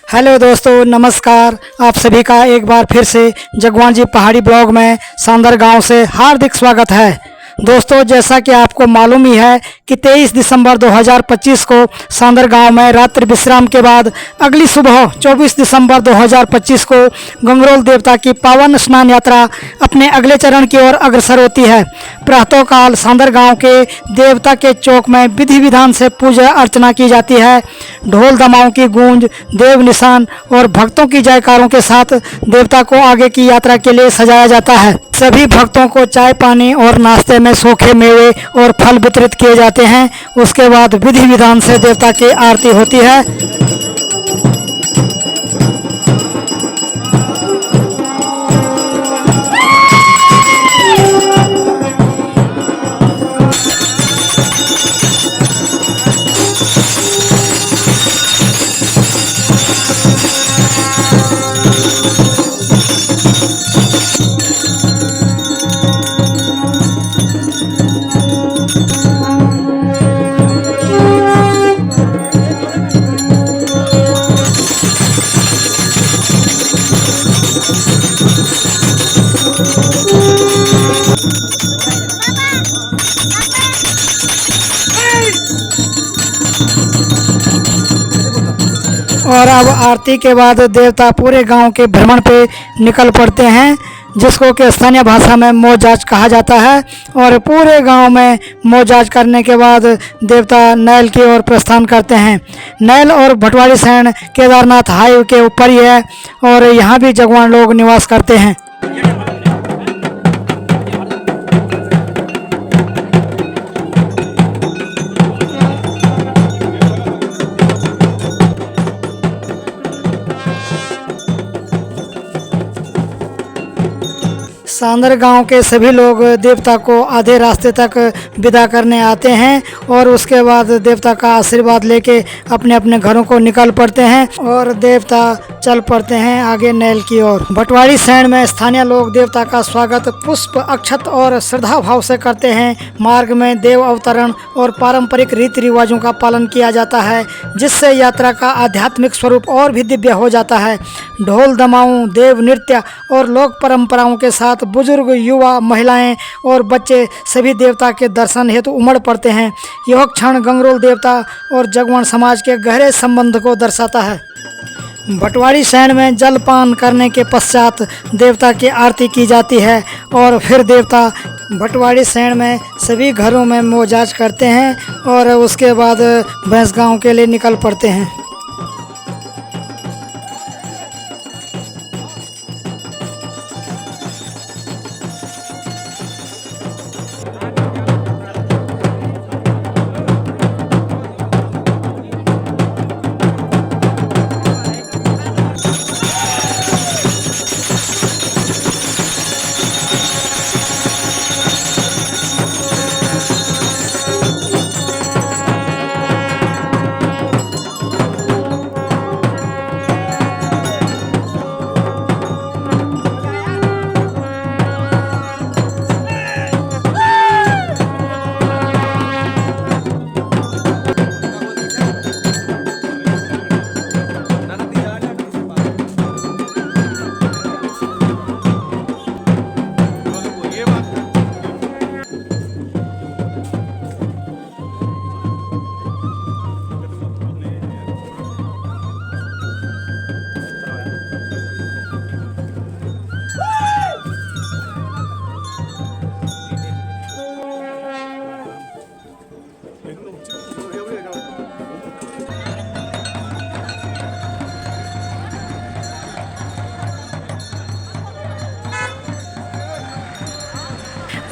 Hello दोस्तों, नमस्कार। आप सभी का एक बार फिर से जगवान जी पहाड़ी ब्लॉग में सांदर गांव से हार्दिक स्वागत है। दोस्तों, जैसा कि आपको मालूम ही है कि 23 दिसंबर 2025 को सांदर गांव में रात्रि विश्राम के बाद अगली सुबह 24 दिसंबर 2025 को गंगरोल देवता की पावन स्नान यात्रा अपने अगले चरण की ओर अग्रसर होती है। प्रातःकाल सांदर गांव के देवता के चौक में विधि विधान से पूजा अर्चना की जाती है। ढोल दमाओं की गूंज, देव निशान और भक्तों की जयकारों के साथ देवता को आगे की यात्रा के लिए सजाया जाता है। सभी भक्तों को चाय पानी और नाश्ते में सूखे मेवे और फल वितरित किए जाते हैं। उसके बाद विधि विधान से देवता की आरती होती है। और अब आरती के बाद देवता पूरे गांव के भ्रमण पे निकल पड़ते हैं, जिसको कि स्थानीय भाषा में मोजाज कहा जाता है। और पूरे गांव में मोजाज करने के बाद देवता नैल की ओर प्रस्थान करते हैं। नैल और भटवाड़ी सैण केदारनाथ हाईवे के ऊपर ही है और यहाँ भी जगवान लोग निवास करते हैं। सांदर गांव के सभी लोग देवता को आधे रास्ते तक विदा करने आते हैं और उसके बाद देवता का आशीर्वाद लेके अपने अपने घरों को निकल पड़ते हैं और देवता चल पड़ते हैं आगे नैल की ओर। भटवाड़ी सैण में स्थानीय लोग देवता का स्वागत पुष्प, अक्षत और श्रद्धा भाव से करते हैं। मार्ग में देव अवतरण और पारंपरिक रीति रिवाजों का पालन किया जाता है, जिससे यात्रा का आध्यात्मिक स्वरूप और भी दिव्य हो जाता है। ढोल दमाऊं, देव नृत्य और लोक परंपराओं के साथ बुजुर्ग, युवा, महिलाएं और बच्चे सभी देवता के दर्शन हेतु उमड़ पड़ते हैं। यह क्षण गंगरोल देवता और जगवान समाज के गहरे संबंध को दर्शाता है। भटवाड़ी सैण में जलपान करने के पश्चात देवता की आरती की जाती है और फिर देवता भटवाड़ी सैण में सभी घरों में मोजाज करते हैं और उसके बाद भैंस गांव के लिए निकल पड़ते हैं।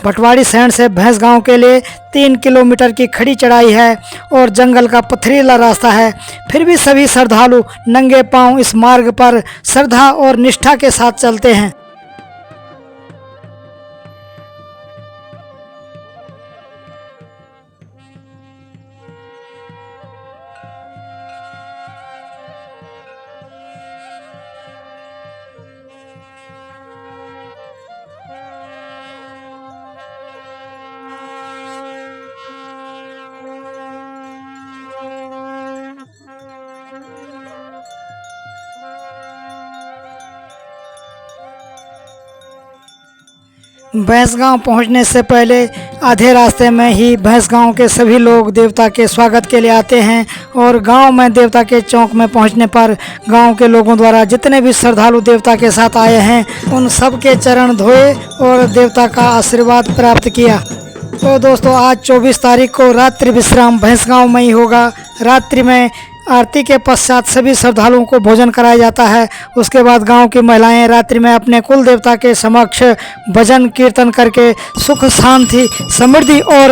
भटवाड़ी सैण से भैंस गांव के लिए 3 किलोमीटर की खड़ी चढ़ाई है और जंगल का पथरीला रास्ता है। फिर भी सभी श्रद्धालु नंगे पांव इस मार्ग पर श्रद्धा और निष्ठा के साथ चलते हैं। भैंसगांव पहुंचने से पहले आधे रास्ते में ही भैंसगांव के सभी लोग देवता के स्वागत के लिए आते हैं और गांव में देवता के चौक में पहुंचने पर गांव के लोगों द्वारा जितने भी श्रद्धालु देवता के साथ आए हैं उन सब के चरण धोए और देवता का आशीर्वाद प्राप्त किया। तो दोस्तों आज 24 तारीख को रात्रि विश्राम भैंसगांव में ही होगा। रात्रि में आरती के पश्चात सभी श्रद्धालुओं को भोजन कराया जाता है। उसके बाद गांव की महिलाएं रात्रि में अपने कुल देवता के समक्ष भजन कीर्तन करके सुख शांति समृद्धि और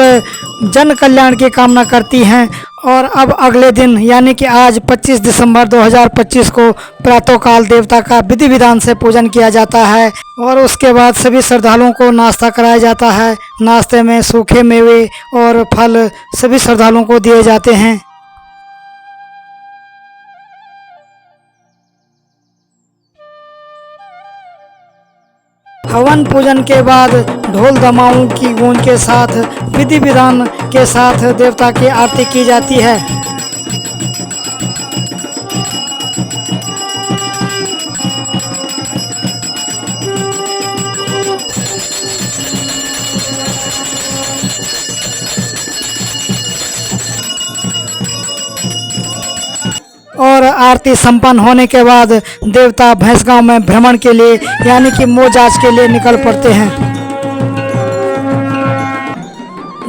जन कल्याण की कामना करती हैं। और अब अगले दिन यानी कि आज 25 दिसंबर 2025 को प्रातःकाल देवता का विधि विधान से पूजन किया जाता है और उसके बाद सभी श्रद्धालुओं को नाश्ता कराया जाता है। नाश्ते में सूखे मेवे और फल सभी श्रद्धालुओं को दिए जाते हैं। हवन पूजन के बाद ढोल दमाऊं की गूंज के साथ विधि विधान के साथ देवता की आरती की जाती है। और आरती संपन्न होने के बाद देवता भैंसगांव में भ्रमण के लिए यानी कि मोजाज के लिए निकल पड़ते हैं।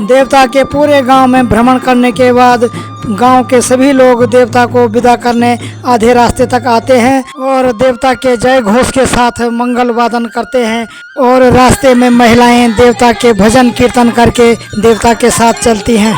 देवता के पूरे गांव में भ्रमण करने के बाद गांव के सभी लोग देवता को विदा करने आधे रास्ते तक आते हैं और देवता के जय घोष के साथ मंगल वादन करते हैं और रास्ते में महिलाएं देवता के भजन कीर्तन करके देवता के साथ चलती हैं।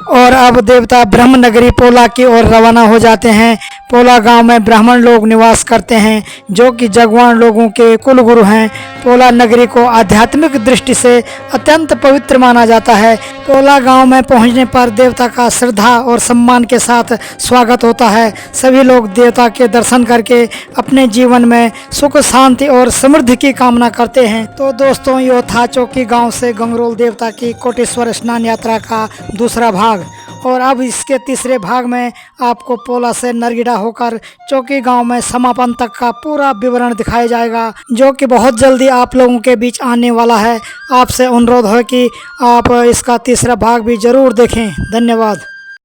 और अब देवता ब्रह्म नगरी पोला की ओर रवाना हो जाते हैं। पोला गांव में ब्राह्मण लोग निवास करते हैं जो कि जगवान लोगों के कुल गुरु हैं। पोला नगरी को आध्यात्मिक दृष्टि से अत्यंत पवित्र माना जाता है। पोला गांव में पहुंचने पर देवता का श्रद्धा और सम्मान के साथ स्वागत होता है। सभी लोग देवता के दर्शन करके अपने जीवन में सुख शांति और समृद्धि की कामना करते हैं। तो दोस्तों यो था चौकी गांव से गंगरोल देवता की कोटेश्वर स्नान यात्रा का दूसरा भाग। और अब इसके तीसरे भाग में आपको पोला से नरगिड़ा होकर चौकी गांव में समापन तक का पूरा विवरण दिखाया जाएगा जो कि बहुत जल्दी आप लोगों के बीच आने वाला है। आपसे अनुरोध है कि आप इसका तीसरा भाग भी जरूर देखें। धन्यवाद।